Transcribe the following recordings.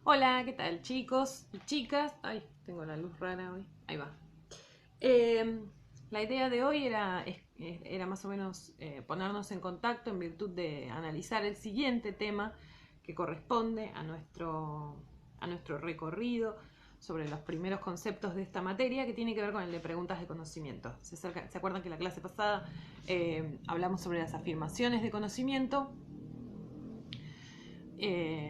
Hola, ¿qué tal chicos y chicas? Ay, tengo la luz rara hoy. Ahí va. La idea de hoy era más o menos ponernos en contacto en virtud de analizar el siguiente tema que corresponde a nuestro recorrido sobre los primeros conceptos de esta materia, que tiene que ver con el de preguntas de conocimiento. ¿Se acuerdan que la clase pasada hablamos sobre las afirmaciones de conocimiento?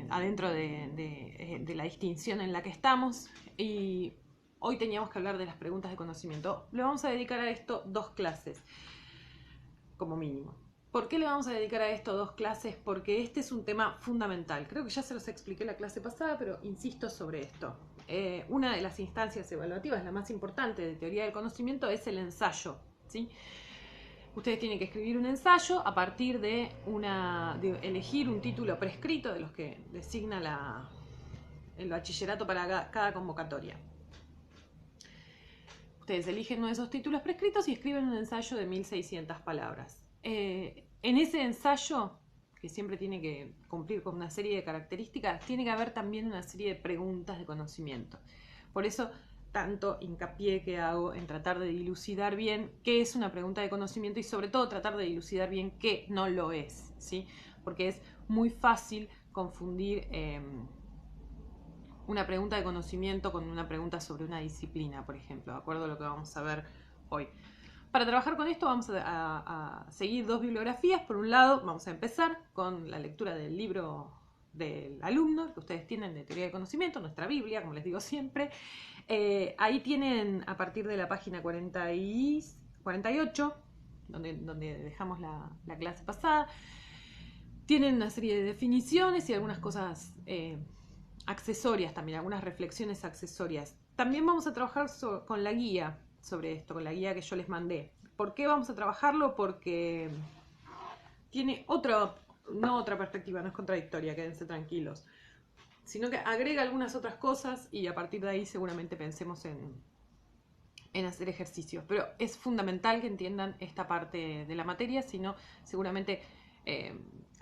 Adentro de la distinción en la que estamos, y hoy teníamos que hablar de las preguntas de conocimiento. Le vamos a dedicar a esto 2 clases, como mínimo. ¿Por qué le vamos a dedicar a esto 2 clases? Porque este es un tema fundamental. Creo que ya se los expliqué la clase pasada, pero insisto sobre esto. Una de las instancias evaluativas, la más importante de teoría del conocimiento, es el ensayo, ¿sí? Ustedes tienen que escribir un ensayo a partir de elegir un título prescrito de los que designa el bachillerato para cada convocatoria. Ustedes eligen uno de esos títulos prescritos y escriben un ensayo de 1600 palabras. En ese ensayo, que siempre tiene que cumplir con una serie de características, tiene que haber también una serie de preguntas de conocimiento. Por eso tanto hincapié que hago en tratar de dilucidar bien qué es una pregunta de conocimiento y sobre todo tratar de dilucidar bien qué no lo es, ¿sí? Porque es muy fácil confundir una pregunta de conocimiento con una pregunta sobre una disciplina, por ejemplo, de acuerdo a lo que vamos a ver hoy. Para trabajar con esto vamos a seguir 2 bibliografías. Por un lado, vamos a empezar con la lectura del libro del alumno que ustedes tienen de teoría del conocimiento, nuestra Biblia, como les digo siempre. Ahí tienen a partir de la página 48, donde dejamos la clase pasada, tienen una serie de definiciones y algunas cosas accesorias también, algunas reflexiones accesorias. También vamos a trabajar con la guía sobre esto, con la guía que yo les mandé. ¿Por qué vamos a trabajarlo? Porque tiene no otra perspectiva, no es contradictoria, quédense tranquilos, sino que agrega algunas otras cosas y a partir de ahí seguramente pensemos en hacer ejercicios. Pero es fundamental que entiendan esta parte de la materia, si no, seguramente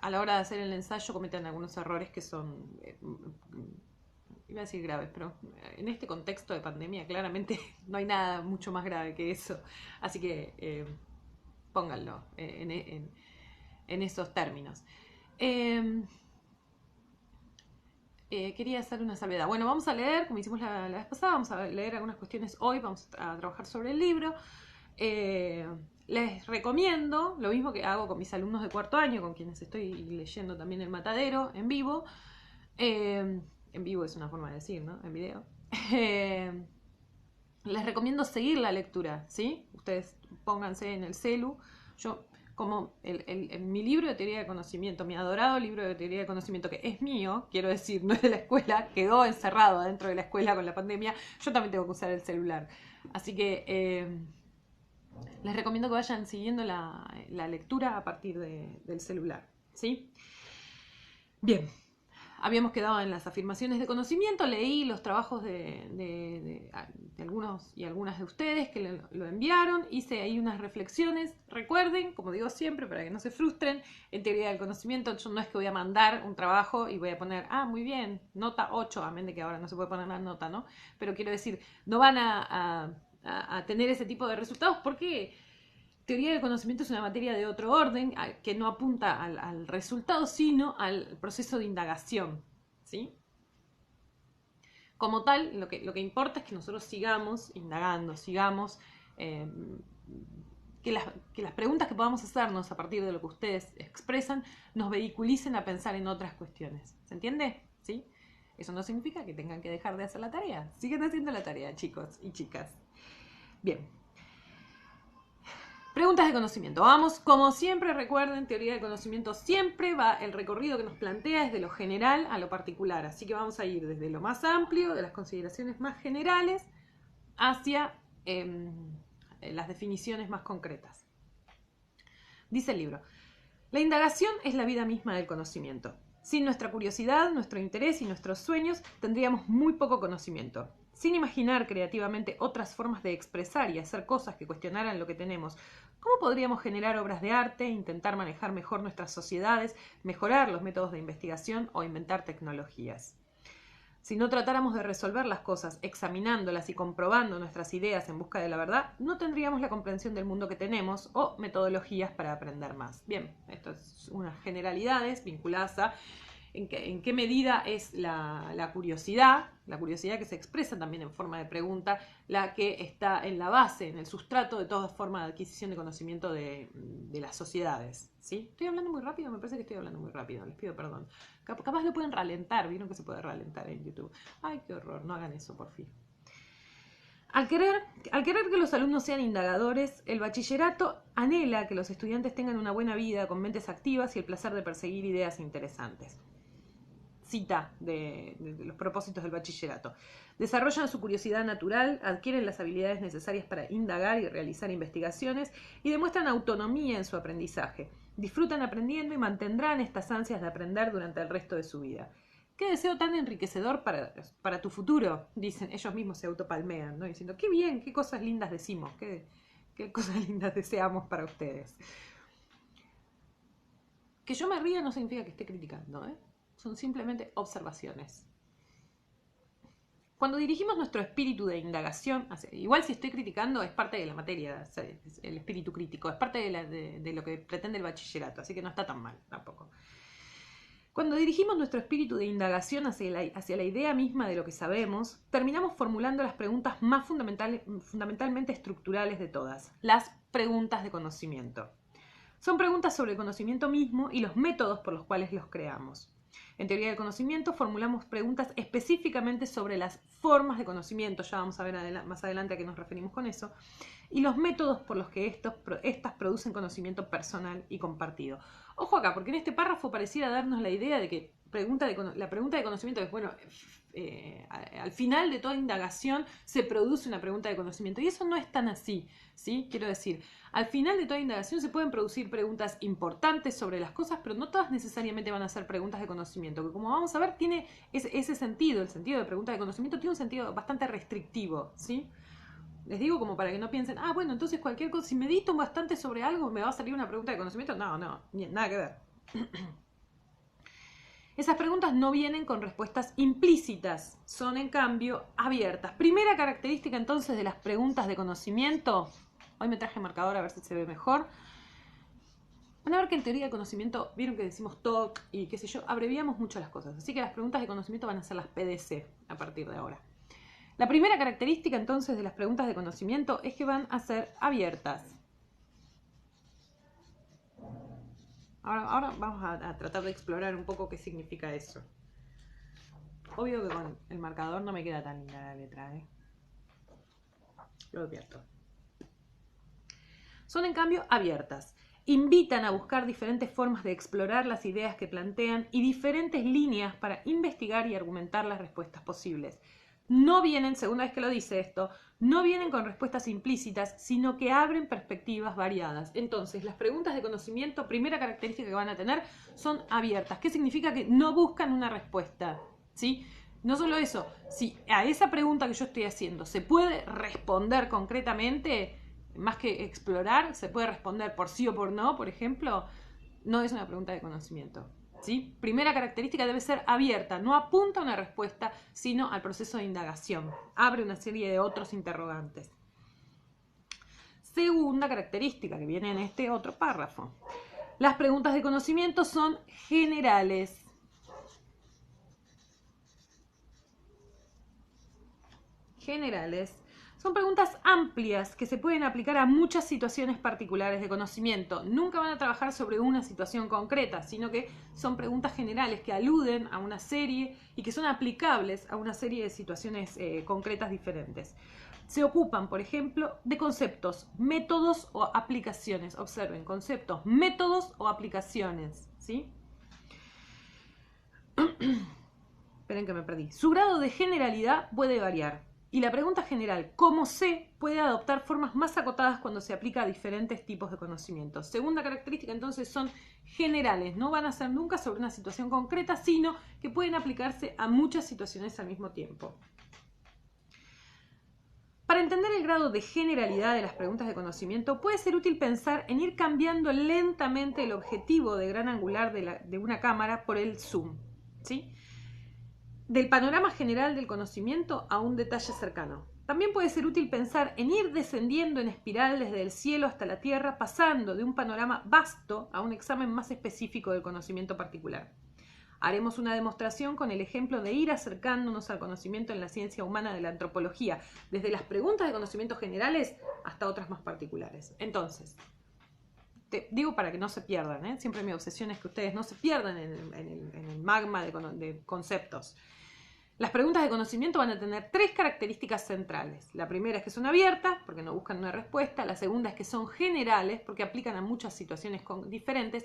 a la hora de hacer el ensayo cometen algunos errores que son, iba a decir graves, pero en este contexto de pandemia claramente no hay nada mucho más grave que eso. Así que pónganlo en esos términos. Quería hacer una salvedad. Bueno, vamos a leer, como hicimos la vez pasada, vamos a leer algunas cuestiones hoy, vamos a trabajar sobre el libro. Les recomiendo, lo mismo que hago con mis alumnos de 4º año, con quienes estoy leyendo también El Matadero en vivo. En vivo es una forma de decir, ¿no? En video. Les recomiendo seguir la lectura, ¿sí? Ustedes pónganse en el celu. Yo, como en mi libro de teoría de conocimiento, mi adorado libro de teoría de conocimiento, que es mío, quiero decir, no es de la escuela, quedó encerrado dentro de la escuela con la pandemia, yo también tengo que usar el celular. Así que les recomiendo que vayan siguiendo la lectura a partir del celular, ¿sí? Bien, habíamos quedado en las afirmaciones de conocimiento. Leí los trabajos de algunos y algunas de ustedes que lo enviaron. Hice ahí unas reflexiones. Recuerden, como digo siempre, para que no se frustren, en teoría del conocimiento yo no es que voy a mandar un trabajo y voy a poner, muy bien, nota 8, amén de que ahora no se puede poner la nota, ¿no? Pero quiero decir, no van a tener ese tipo de resultados porque teoría del conocimiento es una materia de otro orden que no apunta al resultado, sino al proceso de indagación, ¿sí? Como tal, lo que importa es que nosotros sigamos indagando, sigamos eh, que las preguntas que podamos hacernos a partir de lo que ustedes expresan nos vehiculicen a pensar en otras cuestiones. ¿Se entiende? ¿Sí? Eso no significa que tengan que dejar de hacer la tarea. Siguen haciendo la tarea, chicos y chicas. Bien. Preguntas de conocimiento. Vamos, como siempre, recuerden, teoría del conocimiento siempre va, el recorrido que nos plantea es de lo general a lo particular. Así que vamos a ir desde lo más amplio, de las consideraciones más generales, hacia las definiciones más concretas. Dice el libro: la indagación es la vida misma del conocimiento. Sin nuestra curiosidad, nuestro interés y nuestros sueños, tendríamos muy poco conocimiento. Sin imaginar creativamente otras formas de expresar y hacer cosas que cuestionaran lo que tenemos, ¿cómo podríamos generar obras de arte, intentar manejar mejor nuestras sociedades, mejorar los métodos de investigación o inventar tecnologías? Si no tratáramos de resolver las cosas examinándolas y comprobando nuestras ideas en busca de la verdad, no tendríamos la comprensión del mundo que tenemos o metodologías para aprender más. Bien, esto es unas generalidades vinculadas a en qué medida es la curiosidad que se expresa también en forma de pregunta, la que está en la base, en el sustrato de toda forma de adquisición de conocimiento de las sociedades. ¿Sí? ¿Estoy hablando muy rápido? Me parece que estoy hablando muy rápido, les pido perdón. Capaz lo pueden ralentar, vieron que se puede ralentar en YouTube. Ay, qué horror, no hagan eso, por fin. Al querer que los alumnos sean indagadores, el bachillerato anhela que los estudiantes tengan una buena vida con mentes activas y el placer de perseguir ideas interesantes. Cita de los propósitos del bachillerato. Desarrollan su curiosidad natural, adquieren las habilidades necesarias para indagar y realizar investigaciones y demuestran autonomía en su aprendizaje. Disfrutan aprendiendo y mantendrán estas ansias de aprender durante el resto de su vida. Qué deseo tan enriquecedor para tu futuro, dicen, ellos mismos se autopalmean, ¿no? Diciendo, qué bien, qué cosas lindas decimos, qué cosas lindas deseamos para ustedes. Que yo me ría no significa que esté criticando, ¿eh? Son simplemente observaciones. Cuando dirigimos nuestro espíritu de indagación, igual si estoy criticando es parte de la materia, el espíritu crítico, es parte de lo que pretende el bachillerato, así que no está tan mal tampoco. Cuando dirigimos nuestro espíritu de indagación hacia la idea misma de lo que sabemos, terminamos formulando las preguntas más fundamentalmente estructurales de todas, las preguntas de conocimiento. Son preguntas sobre el conocimiento mismo y los métodos por los cuales los creamos. En teoría del conocimiento formulamos preguntas específicamente sobre las formas de conocimiento, ya vamos a ver más adelante a qué nos referimos con eso, y los métodos por los que estas producen conocimiento personal y compartido. Ojo acá, porque en este párrafo pareciera darnos la idea de que la pregunta de conocimiento es, bueno, al final de toda indagación se produce una pregunta de conocimiento, y eso no es tan así, ¿sí? Quiero decir, al final de toda indagación se pueden producir preguntas importantes sobre las cosas, pero no todas necesariamente van a ser preguntas de conocimiento, que como vamos a ver tiene ese sentido, el sentido de pregunta de conocimiento tiene un sentido bastante restrictivo, ¿sí? Les digo como para que no piensen, bueno, entonces cualquier cosa, si medito bastante sobre algo, ¿me va a salir una pregunta de conocimiento? No, nada que ver. Esas preguntas no vienen con respuestas implícitas, son en cambio abiertas. Primera característica entonces de las preguntas de conocimiento. Hoy me traje marcador a ver si se ve mejor. Van a ver que en teoría de conocimiento, vieron que decimos TOC y qué sé yo, abreviamos mucho las cosas. Así que las preguntas de conocimiento van a ser las PDC a partir de ahora. La primera característica entonces de las preguntas de conocimiento es que van a ser abiertas. Ahora vamos a tratar de explorar un poco qué significa eso. Obvio que con el marcador no me queda tan linda la letra, ¿eh? Lo advierto. Son en cambio abiertas. Invitan a buscar diferentes formas de explorar las ideas que plantean y diferentes líneas para investigar y argumentar las respuestas posibles. No vienen, segunda vez que lo dice esto, no vienen con respuestas implícitas, sino que abren perspectivas variadas. Entonces, las preguntas de conocimiento, primera característica que van a tener, son abiertas. ¿Qué significa? Que no buscan una respuesta, ¿sí? No solo eso, si a esa pregunta que yo estoy haciendo se puede responder concretamente, más que explorar, se puede responder por sí o por no, por ejemplo, no es una pregunta de conocimiento. ¿Sí? Primera característica, debe ser abierta, no apunta a una respuesta, sino al proceso de indagación. Abre una serie de otros interrogantes. Segunda característica que viene en este otro párrafo. Las preguntas de conocimiento son generales. Generales. Son preguntas amplias que se pueden aplicar a muchas situaciones particulares de conocimiento. Nunca van a trabajar sobre una situación concreta, sino que son preguntas generales que aluden a una serie y que son aplicables a una serie de situaciones concretas diferentes. Se ocupan, por ejemplo, de conceptos, métodos o aplicaciones. Observen, conceptos, métodos o aplicaciones, ¿sí? Esperen que me perdí. Su grado de generalidad puede variar. Y la pregunta general, ¿cómo sé?, puede adoptar formas más acotadas cuando se aplica a diferentes tipos de conocimientos. Segunda característica, entonces, son generales. No van a ser nunca sobre una situación concreta, sino que pueden aplicarse a muchas situaciones al mismo tiempo. Para entender el grado de generalidad de las preguntas de conocimiento, puede ser útil pensar en ir cambiando lentamente el objetivo de gran angular de una cámara por el zoom, ¿sí? del panorama general del conocimiento a un detalle cercano. También puede ser útil pensar en ir descendiendo en espiral desde el cielo hasta la tierra, pasando de un panorama vasto a un examen más específico del conocimiento particular. Haremos una demostración con el ejemplo de ir acercándonos al conocimiento en la ciencia humana de la antropología, desde las preguntas de conocimientos generales hasta otras más particulares. Entonces, te digo para que no se pierdan, ¿eh? Siempre mi obsesión es que ustedes no se pierdan en el magma de conceptos. Las preguntas de conocimiento van a tener 3 características centrales. La primera es que son abiertas, porque no buscan una respuesta. La segunda es que son generales, porque aplican a muchas situaciones diferentes.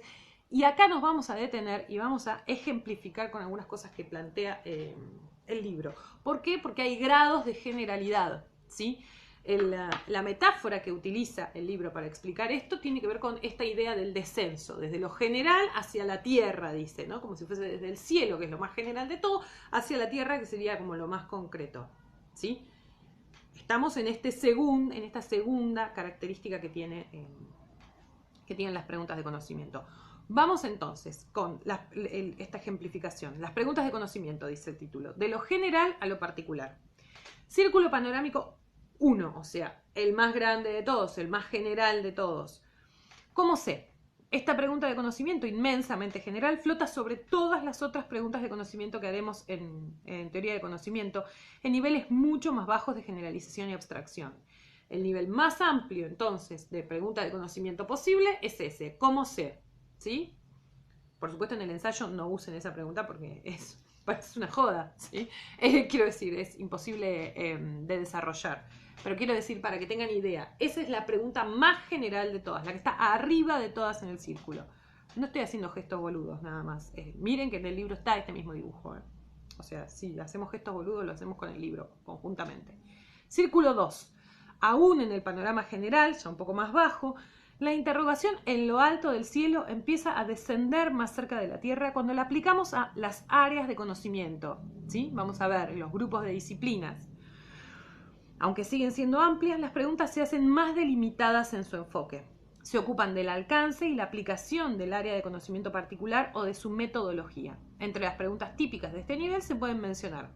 Y acá nos vamos a detener y vamos a ejemplificar con algunas cosas que plantea el libro. ¿Por qué? Porque hay grados de generalidad, ¿sí? La metáfora que utiliza el libro para explicar esto tiene que ver con esta idea del descenso, desde lo general hacia la tierra, dice, ¿no? Como si fuese desde el cielo, que es lo más general de todo, hacia la tierra, que sería como lo más concreto, ¿sí? Estamos en esta segunda característica que tienen las preguntas de conocimiento. Vamos entonces con esta ejemplificación. Las preguntas de conocimiento, dice el título, de lo general a lo particular. Círculo panorámico 1, o sea, el más grande de todos, el más general de todos. ¿Cómo sé? Esta pregunta de conocimiento inmensamente general flota sobre todas las otras preguntas de conocimiento que haremos en teoría de conocimiento, en niveles mucho más bajos de generalización y abstracción. El nivel más amplio, entonces, de pregunta de conocimiento posible es ese, ¿cómo sé? ¿Sí? Por supuesto, en el ensayo no usen esa pregunta porque es una joda, ¿sí? Quiero decir, es imposible de desarrollar. Pero quiero decir, para que tengan idea, esa es la pregunta más general de todas, la que está arriba de todas en el círculo. No estoy haciendo gestos boludos nada más. Miren que en el libro está este mismo dibujo. O sea, si hacemos gestos boludos, lo hacemos con el libro, conjuntamente. Círculo 2. Aún en el panorama general, ya un poco más bajo, la interrogación en lo alto del cielo empieza a descender más cerca de la Tierra cuando la aplicamos a las áreas de conocimiento, ¿sí? Vamos a ver, los grupos de disciplinas. Aunque siguen siendo amplias, las preguntas se hacen más delimitadas en su enfoque. Se ocupan del alcance y la aplicación del área de conocimiento particular o de su metodología. Entre las preguntas típicas de este nivel se pueden mencionar: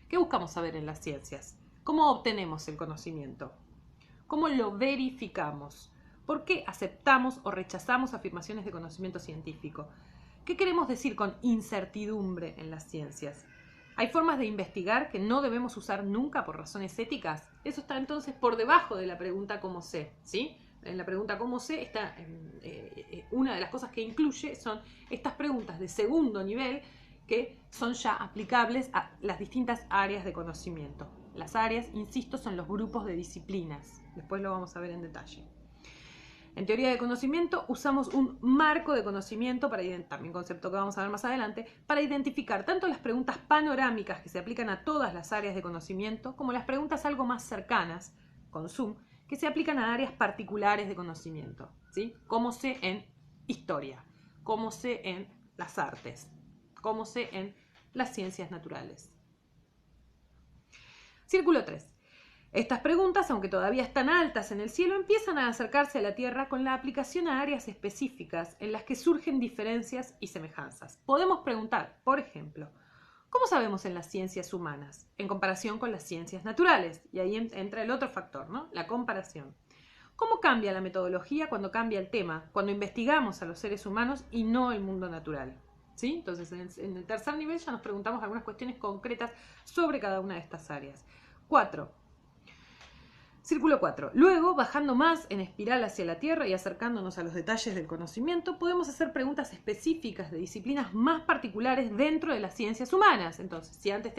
¿qué buscamos saber en las ciencias? ¿Cómo obtenemos el conocimiento? ¿Cómo lo verificamos? ¿Por qué aceptamos o rechazamos afirmaciones de conocimiento científico? ¿Qué queremos decir con incertidumbre en las ciencias? ¿Hay formas de investigar que no debemos usar nunca por razones éticas? Eso está entonces por debajo de la pregunta ¿cómo sé? ¿Sí? En la pregunta ¿cómo sé? Está, una de las cosas que incluye son estas preguntas de segundo nivel que son ya aplicables a las distintas áreas de conocimiento. Las áreas, insisto, son los grupos de disciplinas. Después lo vamos a ver en detalle. En teoría de conocimiento usamos un marco de conocimiento, también concepto que vamos a ver más adelante, para identificar tanto las preguntas panorámicas que se aplican a todas las áreas de conocimiento, como las preguntas algo más cercanas, con zoom, que se aplican a áreas particulares de conocimiento, ¿sí? ¿Cómo sé en historia? ¿Cómo sé en las artes? ¿Cómo sé en las ciencias naturales? Círculo 3. Estas preguntas, aunque todavía están altas en el cielo, empiezan a acercarse a la Tierra con la aplicación a áreas específicas en las que surgen diferencias y semejanzas. Podemos preguntar, por ejemplo, ¿cómo sabemos en las ciencias humanas en comparación con las ciencias naturales? Y ahí entra el otro factor, ¿no? La comparación. ¿Cómo cambia la metodología cuando cambia el tema, cuando investigamos a los seres humanos y no el mundo natural? ¿Sí? Entonces, en el tercer nivel ya nos preguntamos algunas cuestiones concretas sobre cada una de estas áreas. 4. Círculo 4. Luego, bajando más en espiral hacia la Tierra y acercándonos a los detalles del conocimiento, podemos hacer preguntas específicas de disciplinas más particulares dentro de las ciencias humanas. Entonces, si antes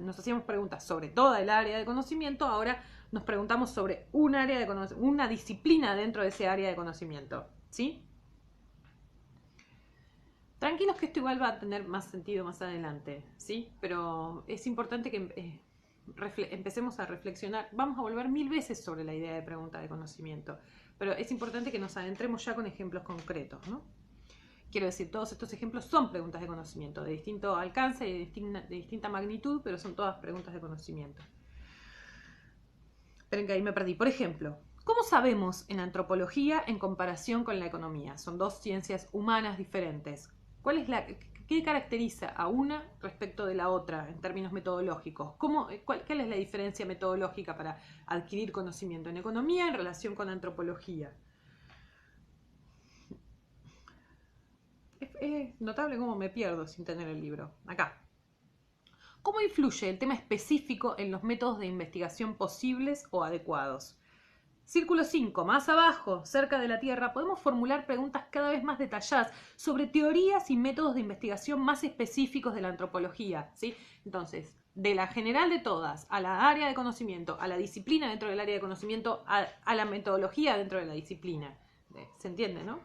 nos hacíamos preguntas sobre toda el área de conocimiento, ahora nos preguntamos sobre una disciplina dentro de ese área de conocimiento. ¿Sí? Tranquilos que esto igual va a tener más sentido más adelante, ¿sí? Pero es importante que empecemos a reflexionar. Vamos a volver 1000 veces sobre la idea de pregunta de conocimiento, pero es importante que nos adentremos ya con ejemplos concretos, ¿no? Quiero decir, todos estos ejemplos son preguntas de conocimiento, de distinto alcance y de distinta magnitud, pero son todas preguntas de conocimiento. Esperen que ahí me perdí. Por ejemplo, ¿cómo sabemos en antropología en comparación con la economía? Son dos ciencias humanas diferentes. ¿Qué ¿Qué caracteriza a una respecto de la otra en términos metodológicos? ¿Cuál es la diferencia metodológica para adquirir conocimiento en economía en relación con antropología? Es notable cómo me pierdo sin tener el libro. Acá. ¿Cómo influye el tema específico en los métodos de investigación posibles o adecuados? Círculo 5, más abajo, cerca de la Tierra, podemos formular preguntas cada vez más detalladas sobre teorías y métodos de investigación más específicos de la antropología, ¿sí? Entonces, de la general de todas, a la área de conocimiento, a la disciplina dentro del área de conocimiento, a la metodología dentro de la disciplina. ¿Se entiende, no?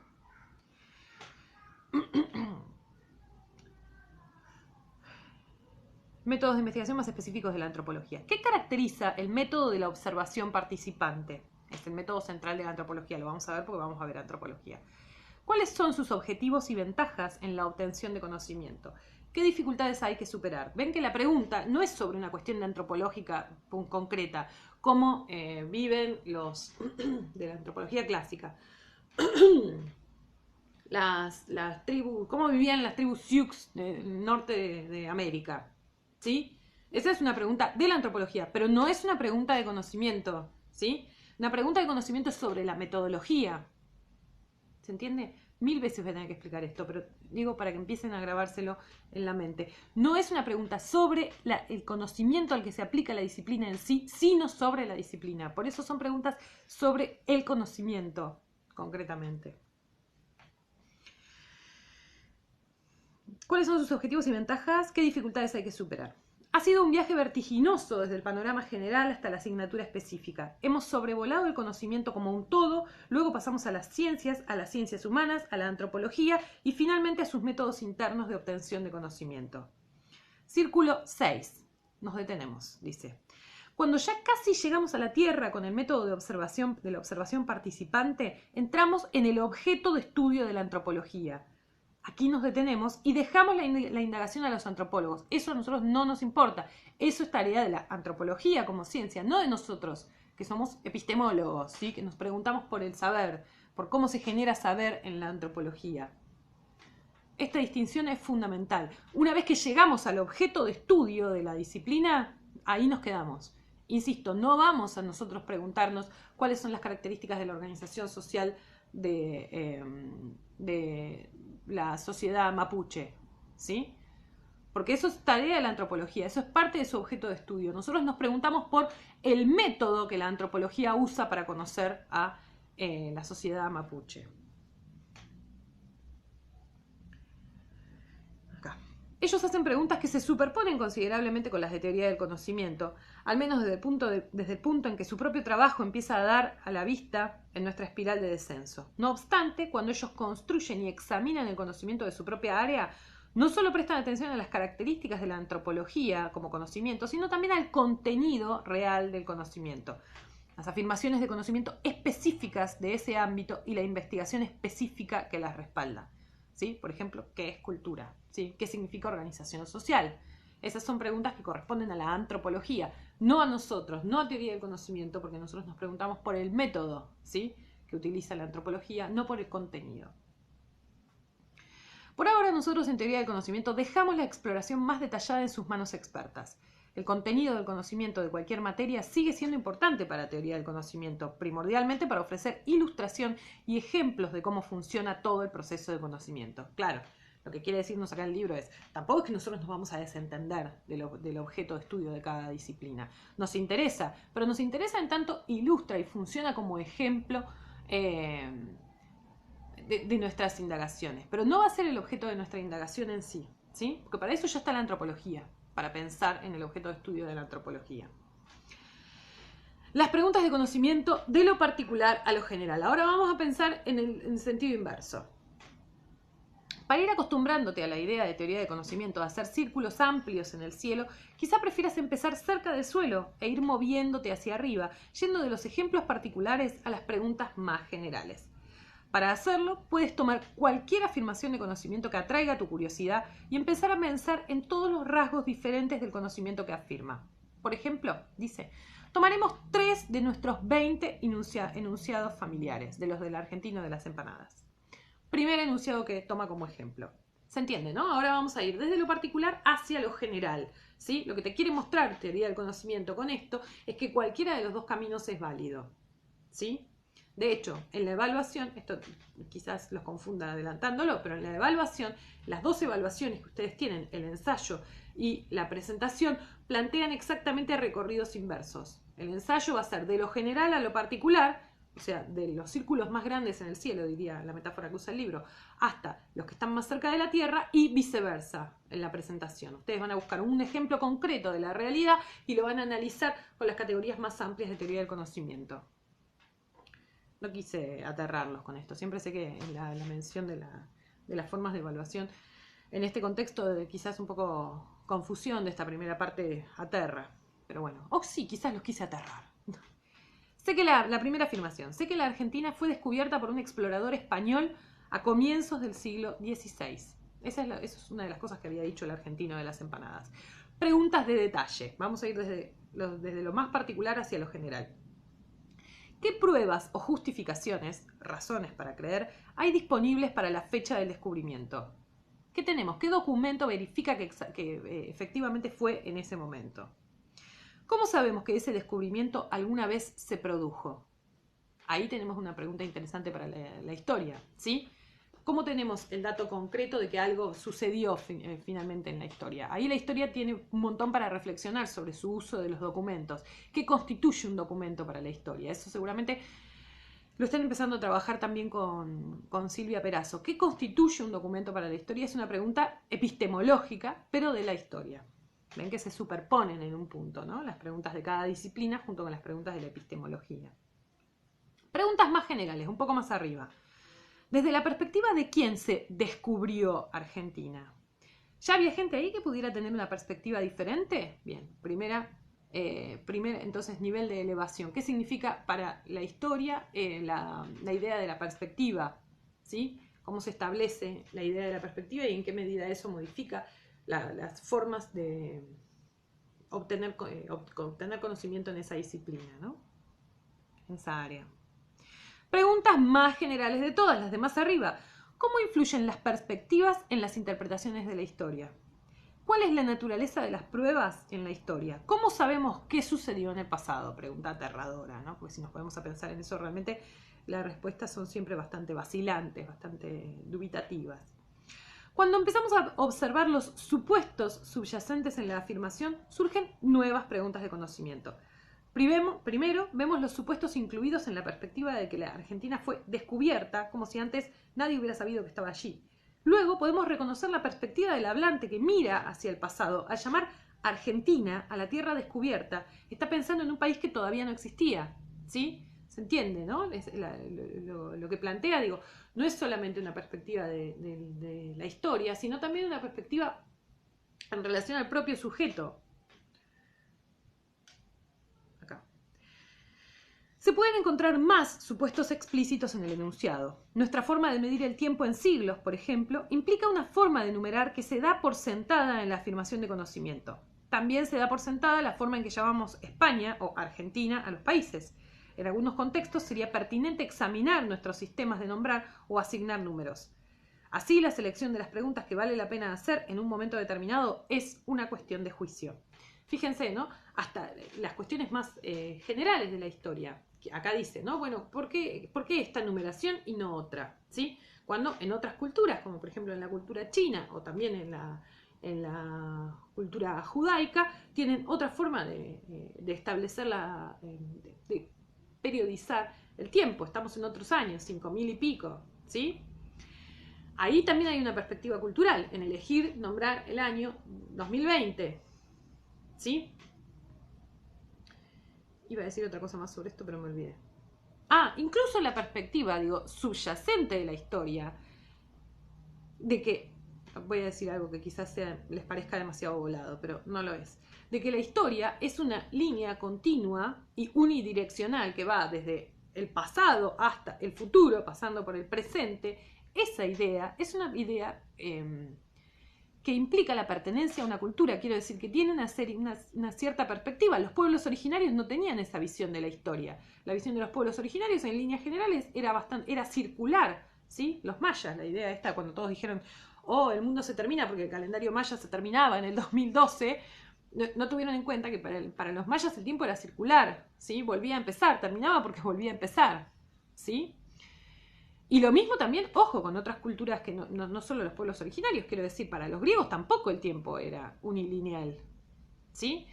Métodos de investigación más específicos de la antropología. ¿Qué caracteriza el método de la observación participante? Es el método central de la antropología, lo vamos a ver porque vamos a ver antropología. ¿Cuáles son sus objetivos y ventajas en la obtención de conocimiento? ¿Qué dificultades hay que superar? Ven que la pregunta no es sobre una cuestión de antropológica concreta, cómo viven los de la antropología clásica. Las tribus, cómo vivían las tribus Sioux del norte de América, ¿sí? Esa es una pregunta de la antropología, pero no es una pregunta de conocimiento, ¿sí? Una pregunta de conocimiento es sobre la metodología. ¿Se entiende? 1000 veces voy a tener que explicar esto, pero digo para que empiecen a grabárselo en la mente. No es una pregunta sobre el conocimiento al que se aplica la disciplina en sí, sino sobre la disciplina. Por eso son preguntas sobre el conocimiento, concretamente. ¿Cuáles son sus objetivos y ventajas? ¿Qué dificultades hay que superar? Ha sido un viaje vertiginoso desde el panorama general hasta la asignatura específica. Hemos sobrevolado el conocimiento como un todo, luego pasamos a las ciencias humanas, a la antropología y finalmente a sus métodos internos de obtención de conocimiento. Círculo 6. Nos detenemos, dice. Cuando ya casi llegamos a la Tierra con el método de la observación participante, entramos en el objeto de estudio de la antropología. Aquí nos detenemos y dejamos la indagación a los antropólogos. Eso a nosotros no nos importa. Eso es tarea de la antropología como ciencia, no de nosotros, que somos epistemólogos, ¿sí? Que nos preguntamos por el saber, por cómo se genera saber en la antropología. Esta distinción es fundamental. Una vez que llegamos al objeto de estudio de la disciplina, ahí nos quedamos. Insisto, no vamos a nosotros preguntarnos cuáles son las características de la organización social de la sociedad mapuche, ¿sí? Porque eso es tarea de la antropología, eso es parte de su objeto de estudio. Nosotros nos preguntamos por el método que la antropología usa para conocer a la sociedad mapuche. Acá. Ellos hacen preguntas que se superponen considerablemente con las de teoría del conocimiento, al menos desde el punto en que su propio trabajo empieza a dar a la vista en nuestra espiral de descenso. No obstante, cuando ellos construyen y examinan el conocimiento de su propia área, no solo prestan atención a las características de la antropología como conocimiento, sino también al contenido real del conocimiento, las afirmaciones de conocimiento específicas de ese ámbito y la investigación específica que las respalda. ¿Sí? Por ejemplo, ¿qué es cultura? ¿Sí? ¿Qué significa organización social? Esas son preguntas que corresponden a la antropología, no a nosotros, no a teoría del conocimiento, porque nosotros nos preguntamos por el método, ¿sí? Que utiliza la antropología, no por el contenido. Por ahora nosotros en teoría del conocimiento dejamos la exploración más detallada en sus manos expertas. El contenido del conocimiento de cualquier materia sigue siendo importante para la teoría del conocimiento, primordialmente para ofrecer ilustración y ejemplos de cómo funciona todo el proceso de conocimiento. Claro, lo que quiere decirnos acá el libro es, tampoco es que nosotros nos vamos a desentender del objeto de estudio de cada disciplina. Nos interesa, pero nos interesa en tanto ilustra y funciona como ejemplo de nuestras indagaciones. Pero no va a ser el objeto de nuestra indagación en sí, ¿sí? Porque para eso ya está la antropología, para pensar en el objeto de estudio de la antropología. Las preguntas de conocimiento de lo particular a lo general. Ahora vamos a pensar en el sentido inverso. Para ir acostumbrándote a la idea de teoría de conocimiento, de hacer círculos amplios en el cielo, quizá prefieras empezar cerca del suelo e ir moviéndote hacia arriba, yendo de los ejemplos particulares a las preguntas más generales. Para hacerlo, puedes tomar cualquier afirmación de conocimiento que atraiga tu curiosidad y empezar a pensar en todos los rasgos diferentes del conocimiento que afirma. Por ejemplo, dice, tomaremos 3 de nuestros 20 enunciados familiares, de los del argentino de las empanadas. Primer enunciado que toma como ejemplo. ¿Se entiende, no? Ahora vamos a ir desde lo particular hacia lo general, ¿sí? Lo que te quiere mostrar teoría del conocimiento con esto es que cualquiera de los dos caminos es válido, ¿sí? De hecho, en la evaluación, esto quizás los confunda adelantándolo, pero en la evaluación, las dos evaluaciones que ustedes tienen, el ensayo y la presentación, plantean exactamente recorridos inversos. El ensayo va a ser de lo general a lo particular, o sea, de los círculos más grandes en el cielo, diría la metáfora que usa el libro, hasta los que están más cerca de la Tierra y viceversa en la presentación. Ustedes van a buscar un ejemplo concreto de la realidad y lo van a analizar con las categorías más amplias de teoría del conocimiento. No quise aterrarlos con esto, siempre sé que en la mención de las formas de evaluación, en este contexto de quizás un poco confusión de esta primera parte aterra, pero bueno, o sí, quizás los quise aterrar. Sé que la primera afirmación, sé que la Argentina fue descubierta por un explorador español a comienzos del siglo XVI. Esa es una de las cosas que había dicho el argentino de las empanadas. Preguntas de detalle. Vamos a ir desde lo más particular hacia lo general. ¿Qué pruebas o justificaciones, razones para creer, hay disponibles para la fecha del descubrimiento? ¿Qué tenemos? ¿Qué documento verifica que efectivamente fue en ese momento? ¿Cómo sabemos que ese descubrimiento alguna vez se produjo? Ahí tenemos una pregunta interesante para la historia, ¿sí? ¿Cómo tenemos el dato concreto de que algo sucedió finalmente en la historia? Ahí la historia tiene un montón para reflexionar sobre su uso de los documentos. ¿Qué constituye un documento para la historia? Eso seguramente lo están empezando a trabajar también con Silvia Perazo. ¿Qué constituye un documento para la historia? Es una pregunta epistemológica, pero de la historia. Ven que se superponen en un punto, ¿no? Las preguntas de cada disciplina junto con las preguntas de la epistemología. Preguntas más generales, un poco más arriba. Desde la perspectiva de quién se descubrió Argentina. ¿Ya había gente ahí que pudiera tener una perspectiva diferente? Bien, primera, entonces, nivel de elevación. ¿Qué significa para la historia la idea de la perspectiva? ¿Sí? ¿Cómo se establece la idea de la perspectiva y en qué medida eso modifica las formas de obtener conocimiento en esa disciplina, ¿no? En esa área. Preguntas más generales de todas, las de más arriba. ¿Cómo influyen las perspectivas en las interpretaciones de la historia? ¿Cuál es la naturaleza de las pruebas en la historia? ¿Cómo sabemos qué sucedió en el pasado? Pregunta aterradora, ¿no? Porque si nos ponemos a pensar en eso, realmente las respuestas son siempre bastante vacilantes, bastante dubitativas. Cuando empezamos a observar los supuestos subyacentes en la afirmación, surgen nuevas preguntas de conocimiento. Primero, vemos los supuestos incluidos en la perspectiva de que la Argentina fue descubierta, como si antes nadie hubiera sabido que estaba allí. Luego podemos reconocer la perspectiva del hablante que mira hacia el pasado. Al llamar Argentina a la tierra descubierta, está pensando en un país que todavía no existía, ¿sí? ¿Se entiende, no? Lo que plantea, digo, no es solamente una perspectiva de la historia, sino también una perspectiva en relación al propio sujeto. Se pueden encontrar más supuestos explícitos en el enunciado. Nuestra forma de medir el tiempo en siglos, por ejemplo, implica una forma de numerar que se da por sentada en la afirmación de conocimiento. También se da por sentada la forma en que llamamos España o Argentina a los países. En algunos contextos sería pertinente examinar nuestros sistemas de nombrar o asignar números. Así, la selección de las preguntas que vale la pena hacer en un momento determinado es una cuestión de juicio. Fíjense, ¿no? Hasta las cuestiones más generales de la historia. Acá dice, ¿no? Bueno, ¿por qué esta numeración y no otra? ¿Sí? Cuando en otras culturas, como por ejemplo en la cultura china o también en la cultura judaica, tienen otra forma de establecer de periodizar el tiempo. Estamos en otros años, 5000 y pico, ¿sí? Ahí también hay una perspectiva cultural en elegir nombrar el año 2020, ¿sí? Iba a decir otra cosa más sobre esto, pero me olvidé. Incluso la perspectiva, subyacente de la historia, de que, voy a decir algo que quizás les parezca demasiado volado, pero no lo es, de que la historia es una línea continua y unidireccional que va desde el pasado hasta el futuro, pasando por el presente. Esa idea es una idea que implica la pertenencia a una cultura, quiero decir que tiene una cierta perspectiva. Los pueblos originarios no tenían esa visión de la historia. La visión de los pueblos originarios en líneas generales era circular, ¿sí? Los mayas, la idea esta cuando todos dijeron, o el mundo se termina porque el calendario maya se terminaba en el 2012, no tuvieron en cuenta que para los mayas el tiempo era circular, ¿sí? Volvía a empezar, terminaba porque volvía a empezar, ¿sí? Y lo mismo también, ojo, con otras culturas que no solo los pueblos originarios, quiero decir, para los griegos tampoco el tiempo era unilineal, ¿sí?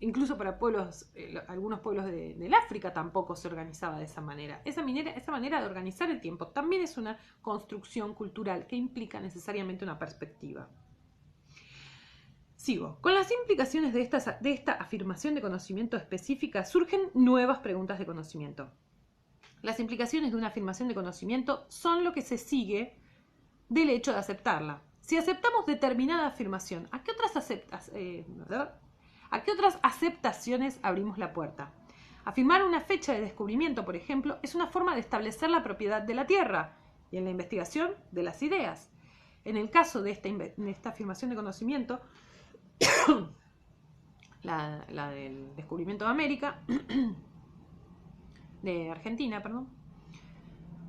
Incluso para pueblos, algunos pueblos del África tampoco se organizaba de esa manera. Esa manera de organizar el tiempo también es una construcción cultural que implica necesariamente una perspectiva. Sigo. Con las implicaciones de esta afirmación de conocimiento específica surgen nuevas preguntas de conocimiento. Las implicaciones de una afirmación de conocimiento son lo que se sigue del hecho de aceptarla. Si aceptamos determinada afirmación, ¿a qué otras aceptaciones abrimos la puerta? Afirmar una fecha de descubrimiento, por ejemplo, es una forma de establecer la propiedad de la Tierra y en la investigación de las ideas. En el caso de esta afirmación de conocimiento, la del descubrimiento de América, de Argentina, perdón,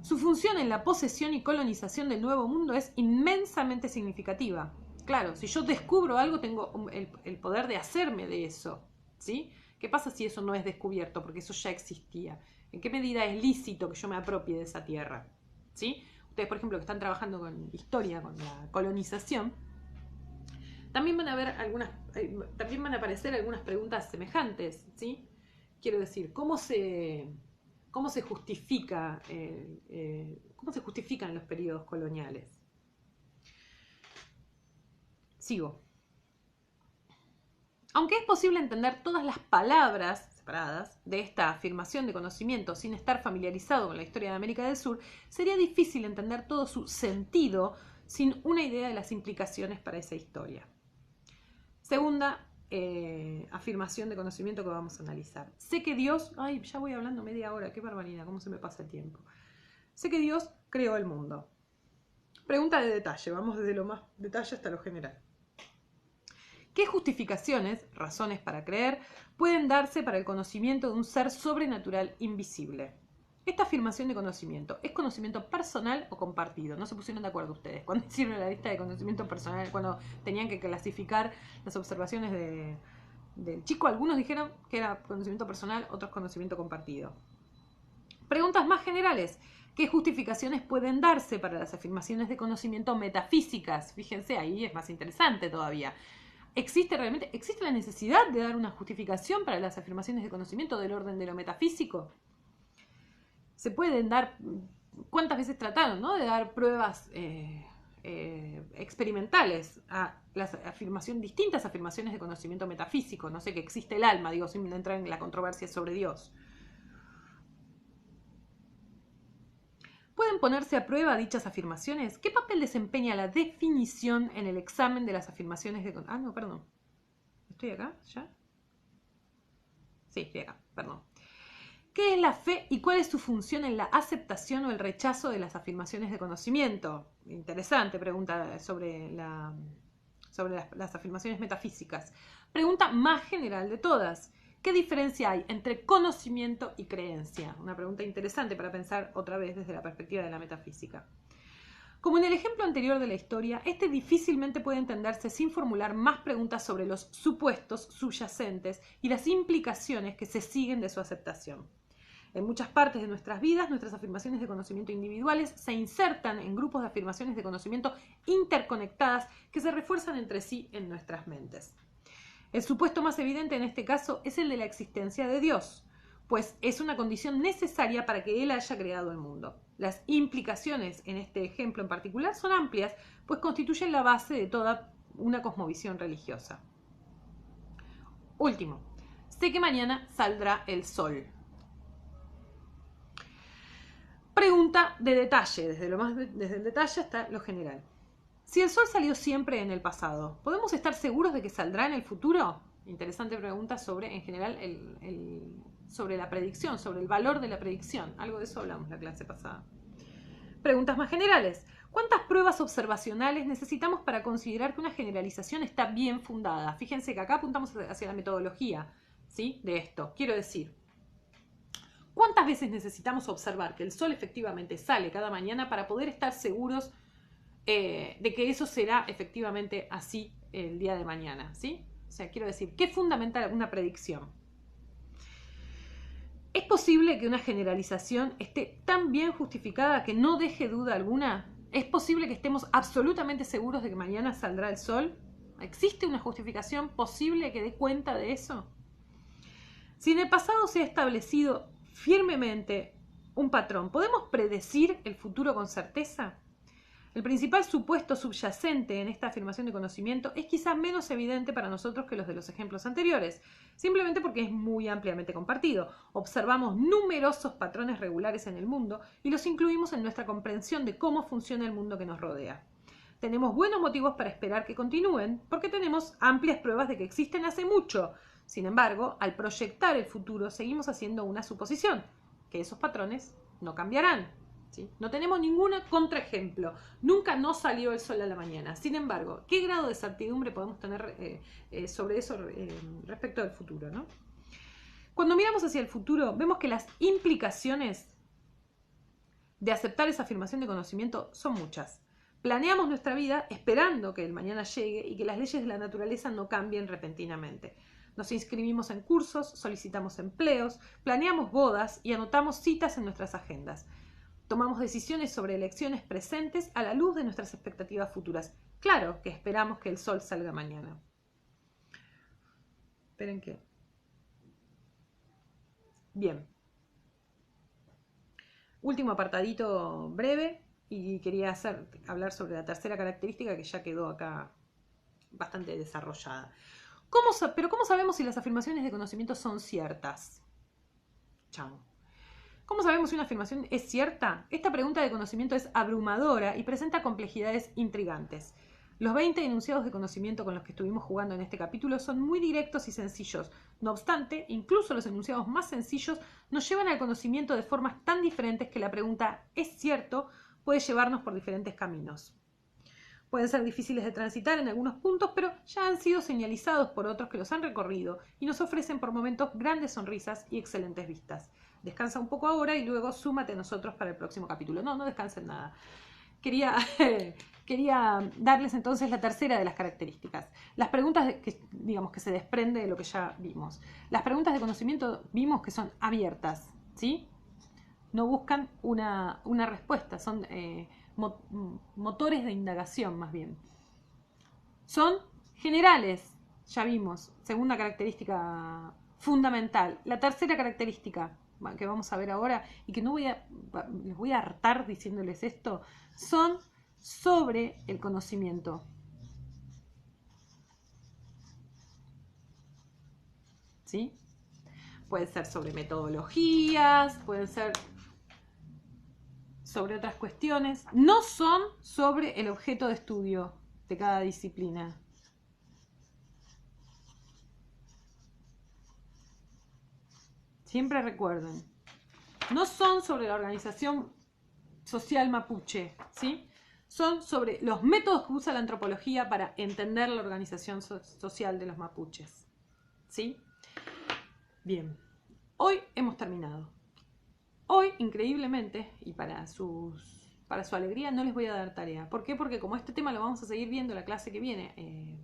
su función en la posesión y colonización del Nuevo Mundo es inmensamente significativa. Claro, si yo descubro algo, tengo el poder de hacerme de eso, ¿sí? ¿Qué pasa si eso no es descubierto? Porque eso ya existía. ¿En qué medida es lícito que yo me apropie de esa tierra? ¿Sí? Ustedes, por ejemplo, que están trabajando con historia, con la colonización, también van a aparecer algunas preguntas semejantes, ¿sí? Quiero decir, ¿cómo se justifican los periodos coloniales? Sigo. Aunque es posible entender todas las palabras separadas de esta afirmación de conocimiento sin estar familiarizado con la historia de América del Sur, sería difícil entender todo su sentido sin una idea de las implicaciones para esa historia. Segunda afirmación de conocimiento que vamos a analizar. Sé que Dios... Ay, ya voy hablando media hora, qué barbaridad, cómo se me pasa el tiempo. Sé que Dios creó el mundo. Pregunta de detalle, vamos desde lo más detalle hasta lo general. ¿Qué justificaciones, razones para creer, pueden darse para el conocimiento de un ser sobrenatural invisible? Esta afirmación de conocimiento, ¿es conocimiento personal o compartido? No se pusieron de acuerdo ustedes. Cuando hicieron la lista de conocimiento personal, cuando tenían que clasificar las observaciones del chico, algunos dijeron que era conocimiento personal, otros conocimiento compartido. Preguntas más generales. ¿Qué justificaciones pueden darse para las afirmaciones de conocimiento metafísicas? Fíjense, ahí es más interesante todavía. ¿Existe la necesidad de dar una justificación para las afirmaciones de conocimiento del orden de lo metafísico? Se pueden dar, ¿cuántas veces trataron, ¿no?, de dar pruebas experimentales a las distintas afirmaciones de conocimiento metafísico? No sé, que existe el alma, digo, sin entrar en la controversia sobre Dios. ¿Pueden ponerse a prueba dichas afirmaciones? ¿Qué papel desempeña la definición en el examen de las afirmaciones de... Ah, no, perdón. ¿Estoy acá ya? Sí, estoy acá, perdón. ¿Qué es la fe y cuál es su función en la aceptación o el rechazo de las afirmaciones de conocimiento? Interesante pregunta sobre las afirmaciones metafísicas. Pregunta más general de todas. ¿Qué diferencia hay entre conocimiento y creencia? Una pregunta interesante para pensar otra vez desde la perspectiva de la metafísica. Como en el ejemplo anterior de la historia, este difícilmente puede entenderse sin formular más preguntas sobre los supuestos subyacentes y las implicaciones que se siguen de su aceptación. En muchas partes de nuestras vidas, nuestras afirmaciones de conocimiento individuales se insertan en grupos de afirmaciones de conocimiento interconectadas que se refuerzan entre sí en nuestras mentes. El supuesto más evidente en este caso es el de la existencia de Dios, pues es una condición necesaria para que Él haya creado el mundo. Las implicaciones en este ejemplo en particular son amplias, pues constituyen la base de toda una cosmovisión religiosa. Último, sé que mañana saldrá el sol. Pregunta de detalle, desde el detalle hasta lo general. Si el sol salió siempre en el pasado, ¿podemos estar seguros de que saldrá en el futuro? Interesante pregunta sobre, en general, sobre la predicción, sobre el valor de la predicción. Algo de eso hablamos la clase pasada. Preguntas más generales. ¿Cuántas pruebas observacionales necesitamos para considerar que una generalización está bien fundada? Fíjense que acá apuntamos hacia la metodología, ¿sí?, de esto. Quiero decir, ¿cuántas veces necesitamos observar que el sol efectivamente sale cada mañana para poder estar seguros de que eso será efectivamente así el día de mañana, ¿sí? O sea, quiero decir, ¿qué es fundamental una predicción? ¿Es posible que una generalización esté tan bien justificada que no deje duda alguna? ¿Es posible que estemos absolutamente seguros de que mañana saldrá el sol? ¿Existe una justificación posible que dé cuenta de eso? Si en el pasado se ha establecido firmemente un patrón, ¿podemos predecir el futuro con certeza? El principal supuesto subyacente en esta afirmación de conocimiento es quizá menos evidente para nosotros que los de los ejemplos anteriores, simplemente porque es muy ampliamente compartido. Observamos numerosos patrones regulares en el mundo y los incluimos en nuestra comprensión de cómo funciona el mundo que nos rodea. Tenemos buenos motivos para esperar que continúen, porque tenemos amplias pruebas de que existen hace mucho. Sin embargo, al proyectar el futuro, seguimos haciendo una suposición, que esos patrones no cambiarán. ¿Sí? No tenemos ningún contraejemplo. Nunca no salió el sol a la mañana. Sin embargo, ¿qué grado de certidumbre podemos tener sobre eso respecto del futuro, ¿no? Cuando miramos hacia el futuro, vemos que las implicaciones de aceptar esa afirmación de conocimiento son muchas. Planeamos nuestra vida esperando que el mañana llegue y que las leyes de la naturaleza no cambien repentinamente. Nos inscribimos en cursos, solicitamos empleos, planeamos bodas y anotamos citas en nuestras agendas. Tomamos decisiones sobre elecciones presentes a la luz de nuestras expectativas futuras. Claro que esperamos que el sol salga mañana. Esperen que... Bien. Último apartadito breve y quería hablar sobre la tercera característica que ya quedó acá bastante desarrollada. Pero ¿cómo sabemos si las afirmaciones de conocimiento son ciertas? Chao. ¿Cómo sabemos si una afirmación es cierta? Esta pregunta de conocimiento es abrumadora y presenta complejidades intrigantes. Los 20 enunciados de conocimiento con los que estuvimos jugando en este capítulo son muy directos y sencillos. No obstante, incluso los enunciados más sencillos nos llevan al conocimiento de formas tan diferentes que la pregunta ¿es cierto? Puede llevarnos por diferentes caminos. Pueden ser difíciles de transitar en algunos puntos, pero ya han sido señalizados por otros que los han recorrido y nos ofrecen por momentos grandes sonrisas y excelentes vistas. Descansa un poco ahora y luego súmate a nosotros para el próximo capítulo. No descansen nada. Quería darles entonces la tercera de las características. Las preguntas que se desprende de lo que ya vimos. Las preguntas de conocimiento vimos que son abiertas, ¿sí? No buscan una respuesta, son motores de indagación más bien. Son generales, ya vimos, segunda característica fundamental. La tercera característica que vamos a ver ahora y que les voy a hartar diciéndoles esto, son sobre el conocimiento. ¿Sí? Pueden ser sobre metodologías, pueden ser sobre otras cuestiones. No son sobre el objeto de estudio de cada disciplina. Siempre recuerden, no son sobre la organización social mapuche, ¿sí? Son sobre los métodos que usa la antropología para entender la organización social de los mapuches, ¿sí? Bien, hoy hemos terminado. Hoy, increíblemente, y para su alegría, no les voy a dar tarea. ¿Por qué? Porque como este tema lo vamos a seguir viendo en la clase que viene,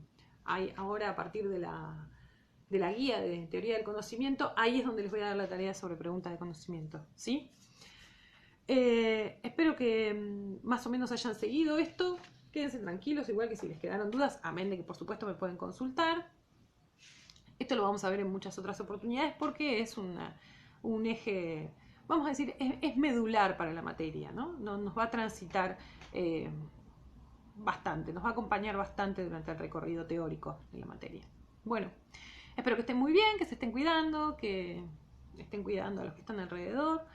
hay ahora a partir de la guía de teoría del conocimiento, ahí es donde les voy a dar la tarea sobre preguntas de conocimiento, ¿sí? Espero que más o menos hayan seguido esto. Quédense tranquilos, igual que si les quedaron dudas, amén de que por supuesto me pueden consultar. Esto lo vamos a ver en muchas otras oportunidades porque es un eje, vamos a decir, es medular para la materia, ¿no? Nos va a transitar bastante, nos va a acompañar bastante durante el recorrido teórico de la materia. Bueno, espero que estén muy bien, que se estén cuidando, que estén cuidando a los que están alrededor,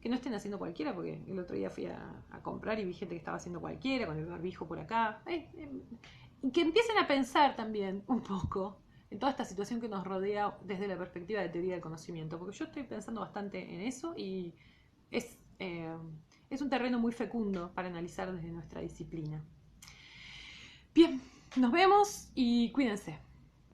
que no estén haciendo cualquiera, porque el otro día fui a comprar y vi gente que estaba haciendo cualquiera, con el barbijo por acá. Y que empiecen a pensar también un poco en toda esta situación que nos rodea desde la perspectiva de teoría del conocimiento, porque yo estoy pensando bastante en eso y es un terreno muy fecundo para analizar desde nuestra disciplina. Bien, nos vemos y cuídense.